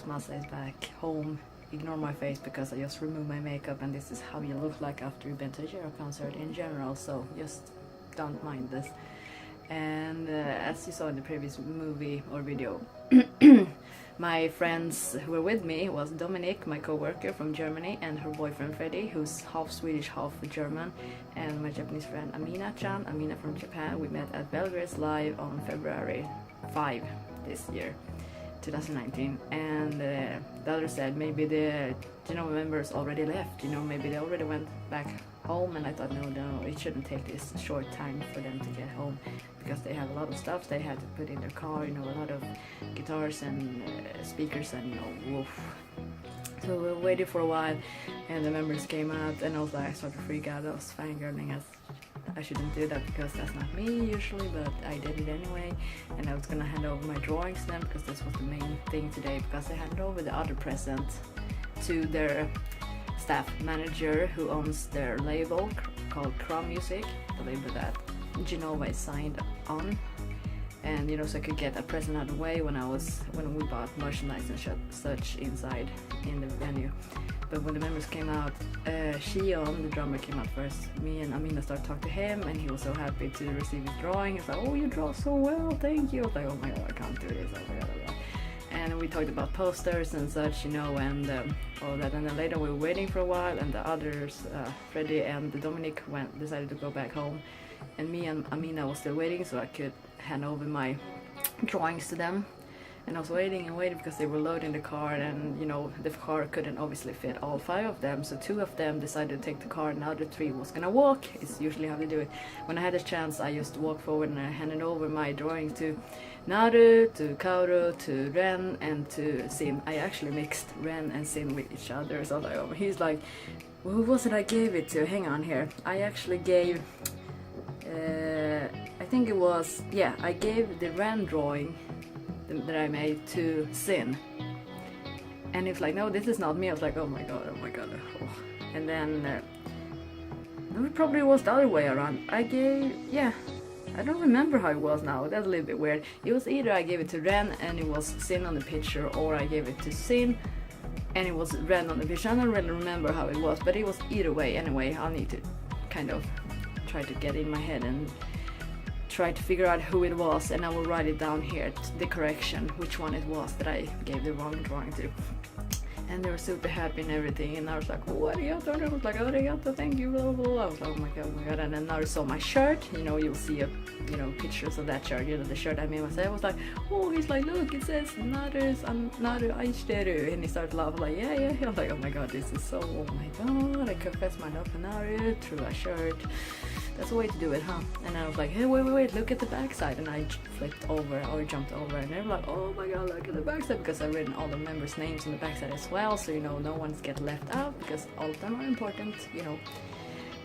Maza is back home. Ignore my face because I just removed my makeup, and this is how you look like after you've been to a thejrocker concert in general, so just don't mind this. And as you saw in the previous movie or video, my friends who were with me was Dominic, my co-worker from Germany, and her boyfriend Freddie, who's half Swedish, half German, and my Japanese friend Amina-chan, Amina from Japan. We met at Belgrade's Live on February 5 this year, 2019, and the other said maybe the members already left, maybe they already went back home, and I thought no, it shouldn't take this short time for them to get home, because they have a lot of stuff they had to put in their car, a lot of guitars and speakers, and woof. So we were waiting for a while, and the members came out, and also I started to freak out. I was fangirling, as I shouldn't do that because that's not me usually, but I did it anyway. And I was gonna hand over my drawings to them, because this was the main thing today, because I handed over the other present to their staff manager who owns their label called Crom Music, the label that Genova is signed on. And so I could get a present out of the way when we bought merchandise and such inside in the venue. But when the members came out, Shion, the drummer, came out first. Me and Amina started talking to him, and he was so happy to receive his drawing. He's like, "Oh, you draw so well, thank you." I was like, "Oh my god, I can't do this." Oh my god. And we talked about posters and such, and all that. And then later we were waiting for a while, and the others, Freddie and Dominic, decided to go back home. And me and Amina was still waiting, so I could hand over my drawings to them. And I was waiting and waiting because they were loading the car, and the car couldn't obviously fit all 5 of them, so 2 of them decided to take the car, and the other 3 was gonna walk. It's usually how they do it. When I had a chance, I just walked forward and I handed over my drawings to Naru, to Kaoru, to Ren, and to Zin. I actually mixed Ren and Zin with each other, so he's like, well, who was it I gave it to? Hang on here. I actually gave I think it was, I gave the Ren drawing that I made to Zin, and he was like, no, this is not me. I was like, oh my god. Oh. And then no, it probably was the other way around. I don't remember how it was now. That's a little bit weird. It was either I gave it to Ren and it was Zin on the picture, or I gave it to Zin and it was Ren on the picture. I don't really remember how it was, but it was either way. Anyway, I'll need to kind of try to get in my head and try to figure out who it was, and I will write it down here, the correction, which one it was that I gave the wrong drawing to. And they were super happy and everything, and I was like, oh, arigato, and I was like, arigato, thank you, blah, blah, blah. I was like, oh my god, and then I saw my shirt, you'll see pictures of that shirt, the shirt I made myself. I was like, oh, he's like, look, it says Naru aishiteru, and he started laughing, like, yeah, I was like, oh my god, this is so, oh my god, I confess my love for Naru through a shirt. That's the way to do it, huh? And I was like, hey, wait, look at the backside. And I flipped over, or jumped over, and they were like, oh my god, look at the backside, because I've written all the members' names on the backside as well, so no one's get left out, because all of them are important,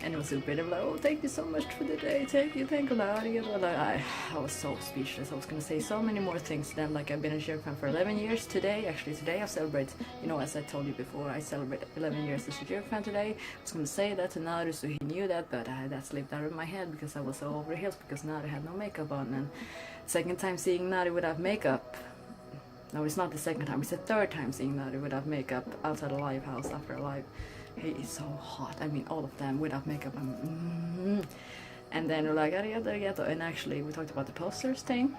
And it was super. They were like, oh, thank you so much for the day, thank you. I was so speechless. I was gonna say so many more things to them, like I've been a thejrocker fan for 11 years today. Actually, today I celebrate, as I told you before, I celebrate 11 years as a thejrocker fan today. I was gonna say that to Naru, so he knew that, but that slipped out of my head because I was so over the hills, because Naru had no makeup on. And second time seeing Naru without makeup. No, it's not the second time, it's the third time seeing Naru without makeup outside a live house after a live. He is so hot. I mean, all of them without makeup. And then we're like, arigato. And actually, we talked about the posters thing.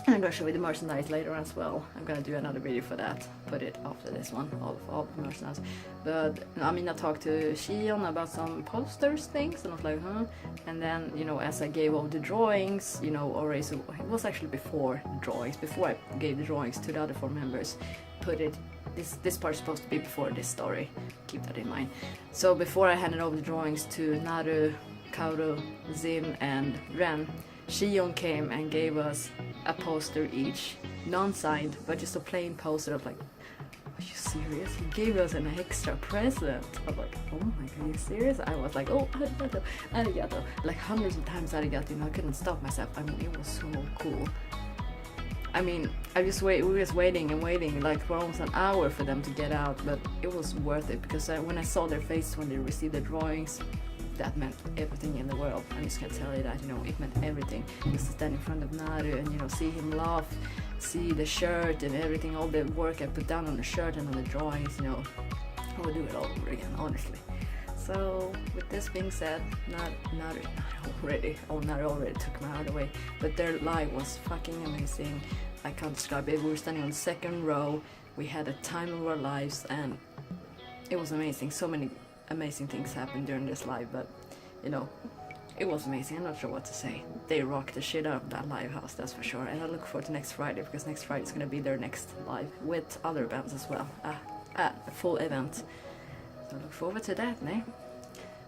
And I'm gonna show you the merchandise later as well. I'm gonna do another video for that. Put it after this one, all the merchandise. But I talked to Shion about some posters things, and I was like, huh. And then, as I gave all the drawings, already, so it was actually before the drawings, before I gave the drawings to the other 4 members. This part's supposed to be before this story, keep that in mind. So before I handed over the drawings to Naru, Kaoru, Zin and Ren, Shion came and gave us a poster each, non-signed, but just a plain poster. Of like, are you serious? He gave us an extra present. I was like, oh my god, are you serious? I was like, oh, arigato, like hundreds of times arigato, I couldn't stop myself. It was so cool. we were just waiting and waiting, like for almost an hour for them to get out, but it was worth it, because when I saw their faces when they received the drawings, that meant everything in the world. I'm just gonna tell you that, you know, it meant everything. Just to stand in front of Naru and, you know, see him laugh, see the shirt and everything, all the work I put down on the shirt and on the drawings, you know, I would do it all over again, honestly. So with this being said, Naru already took my heart away, but their live was fucking amazing. I can't describe it. We were standing on the second row, we had a time of our lives, and it was amazing. So many amazing things happened during this live, but you know, it was amazing. I'm not sure what to say. They rocked the shit out of that live house, that's for sure. And I look forward to next Friday, because next Friday is gonna be their next live with other bands as well. A full event. So look forward to that, ne?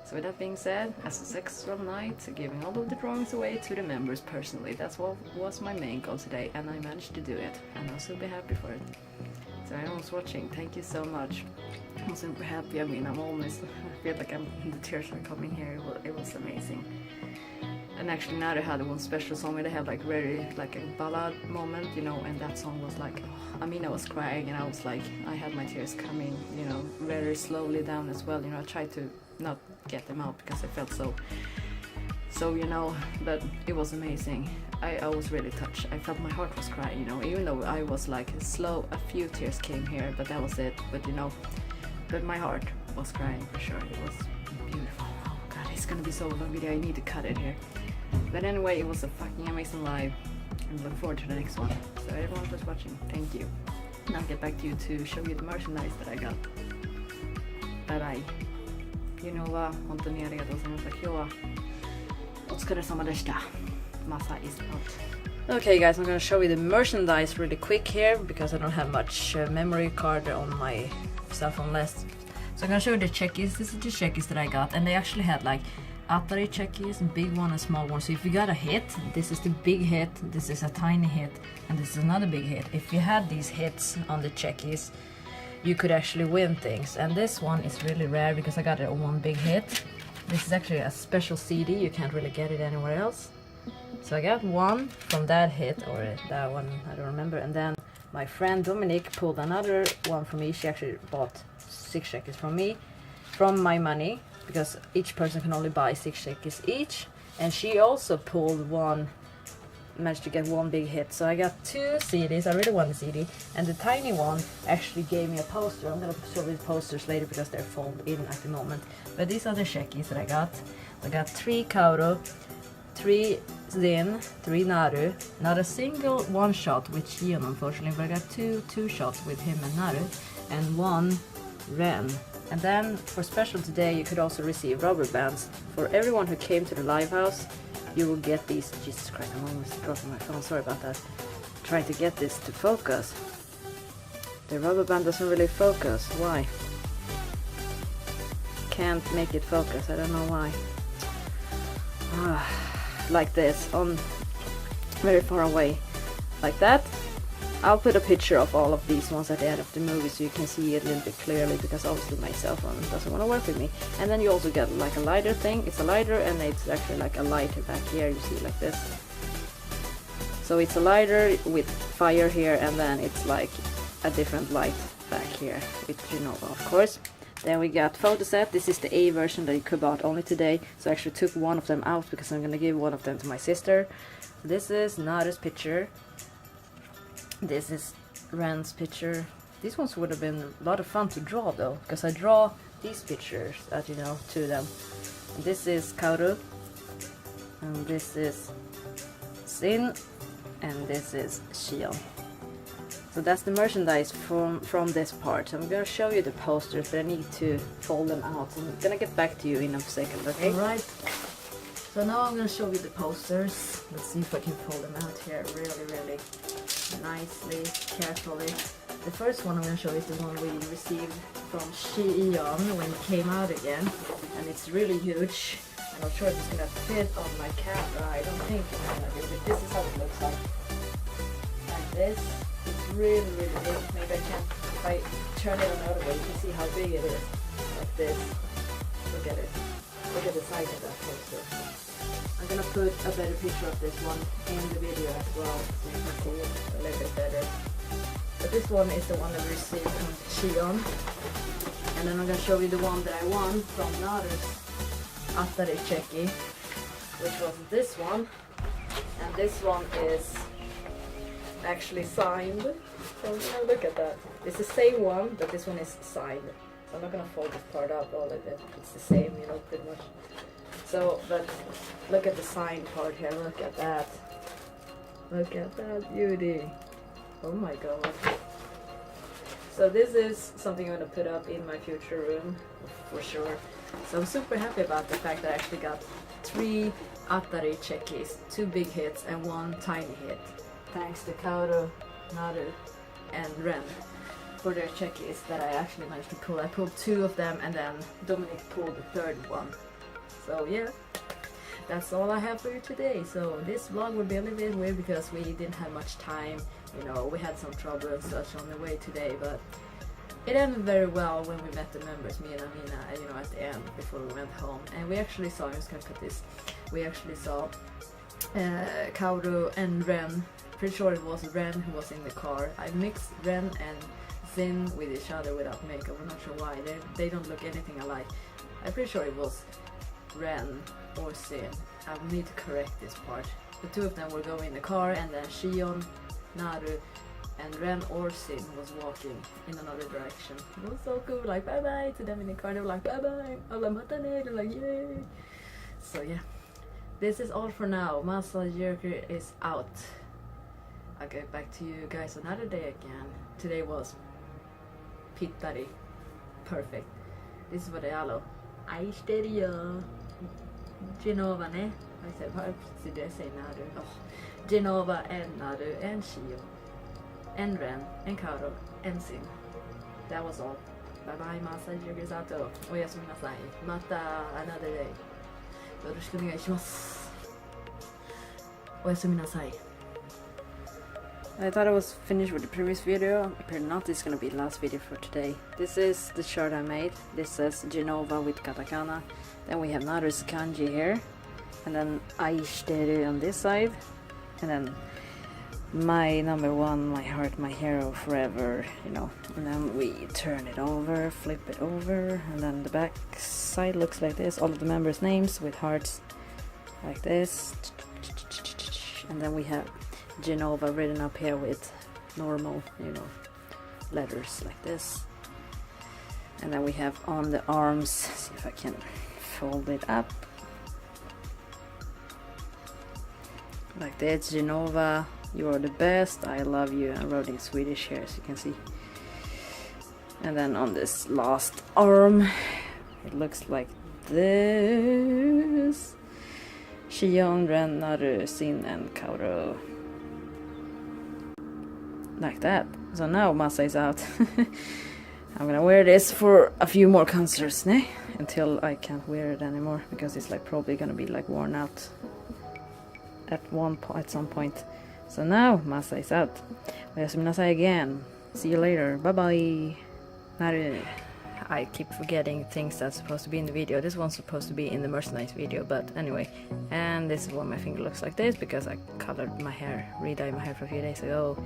So with that being said, as a successful night, giving all of the drawings away to the members personally. That's what was my main goal today, and I managed to do it, and I'll still be happy for it. So everyone's watching, thank you so much. I'm super happy. I mean, I feel like the tears are coming here. It was amazing. And actually now they had one special song where they had like very like a ballad moment, you know, and that song was like, oh, I mean, I was crying and I was like, I had my tears coming, you know, very slowly down as well. You know, I tried to not get them out because I felt so, you know, but it was amazing. I was really touched. I felt my heart was crying, you know, even though I was like slow, a few tears came here, but that was it. But you know, but my heart was crying for sure. It was beautiful. Oh god, it's gonna be so long video. I need to cut it here. But anyway, it was a fucking amazing live, and look forward to the next one. So everyone who's watching, thank you. Now I'll get back to you to show you the merchandise that I got. Bye bye. 昨日は本当にありがとうございました。今日はお疲れ様でした。Maza is out. Okay guys, I'm gonna show you the merchandise really quick here because I don't have much memory card on my cell phone list. So I'm gonna show you the checkies. This is the checkies that I got, and they actually had like Atari checkies, big one and small one. So if you got a hit, this is the big hit, this is a tiny hit, and this is another big hit. If you had these hits on the checkies, you could actually win things. And this one is really rare because I got it on one big hit. This is actually a special CD, you can't really get it anywhere else. So I got one from that hit, or that one, I don't remember. And then my friend Dominic pulled another one for me. She actually bought 6 checkies from me, from my money, because each person can only buy 6 checkies each. And she also pulled one, managed to get one big hit. So I got 2 CDs. I really want the CD, and the tiny one actually gave me a poster. I'm gonna show you the posters later because they're folded in at the moment. But these are the checkies that I got. I got 3 Kaoru, 3 Zin, 3 Naru, not a single one shot with Shion unfortunately, but I got 2 shots with him and Naru, and 1 Ren. And then for special today, you could also receive rubber bands. For everyone who came to the live house, you will get these. Jesus Christ, I'm almost dropping my phone, sorry about that. Trying to get this to focus. The rubber band doesn't really focus, why? Can't make it focus, I don't know why. Like this, on very far away, like that. I'll put a picture of all of these ones at the end of the movie so you can see it a little bit clearly, because obviously my cell phone doesn't want to work with me. And then you also get like a lighter thing. It's a lighter, and it's actually like a lighter back here, you see, like this. So it's a lighter with fire here, and then it's like a different light back here, which you know of course. Then we got photo set. This is the A version that you could bought only today. So I actually took one of them out because I'm gonna give one of them to my sister. This is Naru's picture. This is Ren's picture. These ones would have been a lot of fun to draw though, because I draw these pictures, as you know, to them. This is Kaoru, and this is Zin, and this is Shion. So that's the merchandise from this part. So I'm gonna show you the posters, but I need to fold them out. So I'm gonna get back to you in a second, okay? Alright. So now I'm gonna show you the posters. Let's see if I can fold them out here really nicely, carefully. The first one I'm gonna show you is the one we received from Shion when it came out again. And it's really huge. I'm not sure if it's gonna fit on my camera. I don't think it's gonna do, but this is how it looks like. Like this. It's really big. Maybe I can, if I turn it another way, you can see how big it is. Like this. Look at it. Look at the size of that poster. I'm gonna put a better picture of this one in the video as well, so you can see it a little bit better. But this one is the one that we received from Shion. And then I'm gonna show you the one that I won from Naru's Atari Cheki, which was this one, and this one is actually signed. So look at that. It's the same one, but this one is signed. So I'm not gonna fold this part up, all of it. It's the same, you know, pretty much. So, but look at the signed part here. Look at that. Look at that beauty. Oh my god. So this is something I'm gonna put up in my future room for sure. So I'm super happy about the fact that I actually got 3 Atari Chekis, 2 big hits and 1 tiny hit. Thanks to Kaoru, Naru and Ren for their Chekis that I actually managed to pull. I pulled 2 of them and then Dominic pulled the 3rd one. So yeah, that's all I have for you today. So this vlog will be a little bit weird because we didn't have much time. You know, we had some trouble and such on the way today, but it ended very well when we met the members, me and Amina, you know, at the end before we went home. And we actually saw, I'm just gonna put this, we actually saw Kaoru and Ren. Pretty sure it was Ren who was in the car. I mixed Ren and Zin with each other without makeup. I'm not sure why. They don't look anything alike. I'm pretty sure it was Ren or Zin. I will need to correct this part. The 2 of them were going in the car, and then Shion, Naru and Ren or Zin was walking in another direction. It was so cool, like bye bye to them in the car. They were like bye bye, I was like matane, they're like yay. So yeah, this is all for now. Maza thejrocker is out. I'll get back to you guys another day again. Today was pittari, perfect. This is what I alo. Aishiteru Genova ne? I said, how did I say Naru? Oh, Genova and Naru and Shion and Ren and Kaoru and Zin. That was all. Bye bye, Maza thejrocker is out. Oyasuminasai. Mata another day. Yoroshiku onegaishimasu. Oyasuminasai. I thought I was finished with the previous video. Apparently not. This is gonna be the last video for today. This is the shirt I made. This says Genova with katakana. Then we have Naru's kanji here. And then Aishiteru on this side. And then my number 1, my heart, my hero forever, you know. And then we turn it over, flip it over. And then the back side looks like this. All of the members' names with hearts like this. And then we have Genova written up here with normal, you know, letters like this. And then we have on the arms, see if I can fold it up like this, Genova, you are the best, I love you, I wrote in Swedish here as you can see. And then on this last arm it looks like this, Shion, Ren, Naru, Zin and Kaoru. Like that. So now Maza is out. I'm gonna wear this for a few more concerts, ne? Until I can't wear it anymore because it's like probably gonna be like worn out at some point. So now Maza is out. Oyasuminasai again. See you later. Bye bye. Naru. I keep forgetting things that's supposed to be in the video. This one's supposed to be in the merchandise video, but anyway. And this is what my finger looks like this because I colored my hair, re-dyed my hair for a few days ago,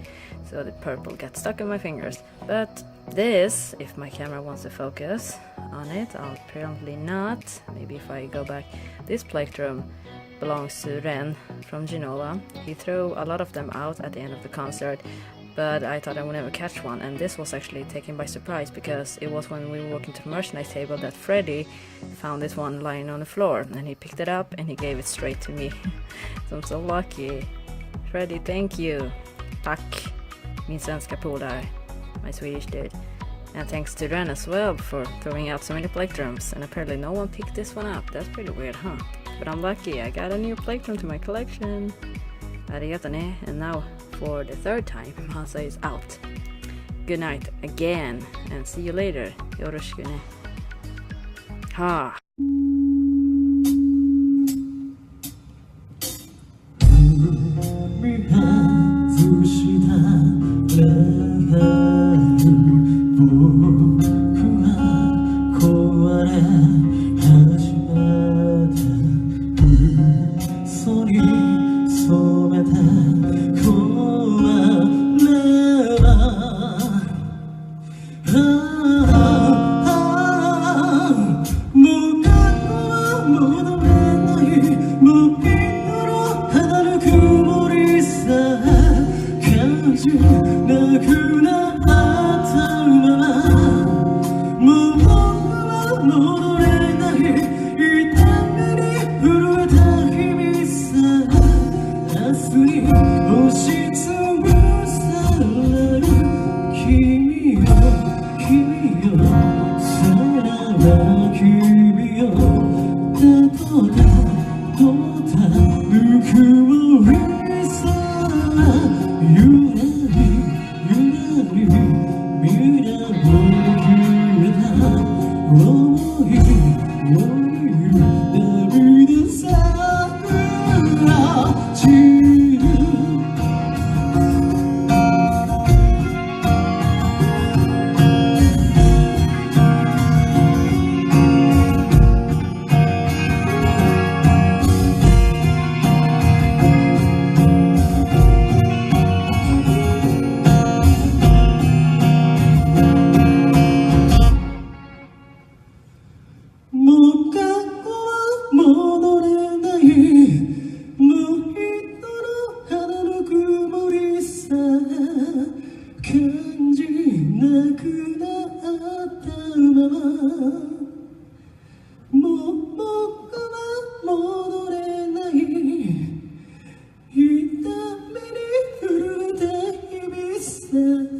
so the purple got stuck in my fingers. But this, if my camera wants to focus on it, apparently not. Maybe if I go back. This plectrum belongs to Ren from Genova. He threw a lot of them out at the end of the concert, but I thought I would never catch one, and this was actually taken by surprise because it was when we were walking to the merchandise table that Freddie found this one lying on the floor, and he picked it up and he gave it straight to me. So I'm so lucky. Freddie, thank you. Tack, min svenska polare, my Swedish dude. And thanks to Ren as well for throwing out so many plectrums, and apparently no one picked this one up. That's pretty weird, huh? But I'm lucky, I got a new plectrum to my collection. Arigato ne. And now for the 3rd time, Maza is out. Good night again, and see you later. Yoroshiku ne. Ha! Muka 痛みに震えた日々さ